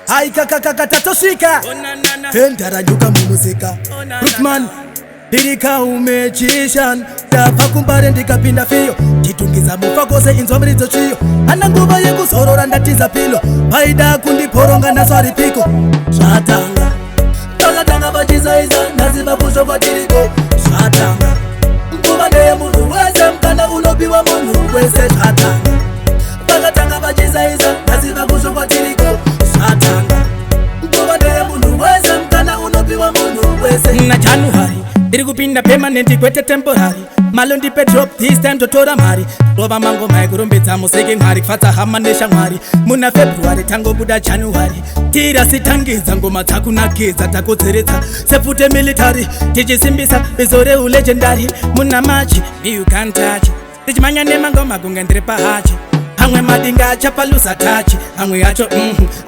Hai kaka tatoshika Tendaranyuka mumuzika Rutman Dirika umechishan Tapa kumbare ndikapinda fiyo Chitungiza mufa kose inzwa mrizo chiyo Ana nguva yekuzorora ndatiza pilo Paida kundiporonga naswari piko Shatanga Takatanga vachizaiza Naziva kusho kwa tiriko Shatanga Nguva neye munhu wese Mkana unopiwa munhu wese Shatanga Takatanga vachizaiza Naziva kusho kwa tiriko Shatanga Nguva neye munhu wese Mkana unopiwa munhu wese Na January Diri kupinda permanent kwete temporary Malo ndipe drop this time totora mari Rova mango mai kurumbidza museke mwari Kufadza hama neshamwari Muna February tango buda January Tira sitangidza ngoma takunakidza takodzeredza Sepute military tichisimbisa bizo reu legendary Muna March you can't touch Tichimanya nemangoma kunge ndiri pahachi Amwe madinga achapalusa tachi Amwe acho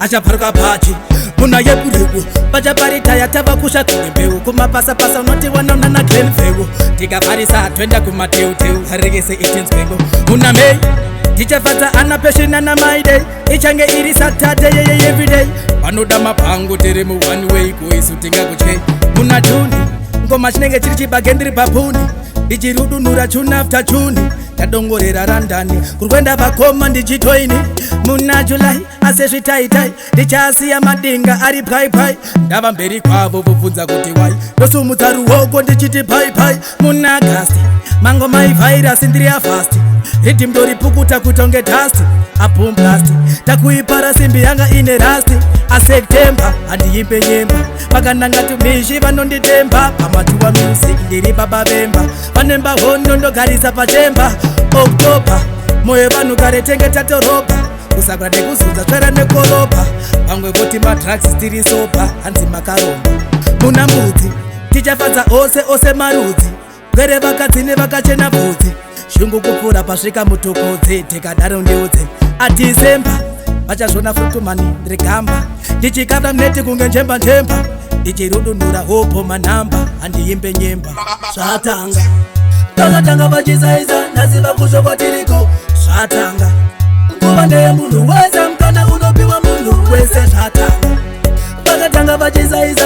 achaparuka pachi Muna yekuregu pachaparitaya tava kusha kumbeu kumapasa unoti wanaona na Glen Vego tikafarisa twenda kumateuteu haregese itinzvengo Muna May tichafadza ana peshina na my day ichange iri Saturday everyday vanoda mapango tiri mu one way kuisu tingakutyei Muna Juni ngoma chinenge chiri chibage ndiri papuni ndichirudunura June after June tadongorera randani kurwenda vakoma ndichitoini Muna July asezvitaitai ndichasiya madinga ari paipai ndava mberi kwavo vobvunza kuti wai ndosumudza ruoko ndichiti paipai Muna August mangoma ivhairasi ndiri afasti ridhim ndoripukuta kutonge dhasti apumblasti takuipara simbi yanga ine rasti aSeptember handiimbe nyemba vakananga tumishi vanonditemba pamatuwa music ndiri babavemba vanemba hondo ndogarisa pachemba October moyo vanhu kare tenge tatoropa kusakura nekuzudza tsvera nekoropa vamwe voti madrugs tiri sopa hanzi makaromba Muna Mbudzi tichafadza ose marudzi gwere vakadzi nevakachena bvudzi shungu kupfuura pasvika mutokodze tikadaro ndeudze aDecember vachazvona frutumani ndiri gamba ndichikanda mneti kunge njemba ndichirudunura hopo manhamba handiimbe nyemba Zvatanga Takatanga vachizaiza Naziva kusho kwa tiriko Zvatanga Nguva ndeye munhu wese Mkana unopiwa munhu wese Zvatanga Takatanga vachizaiza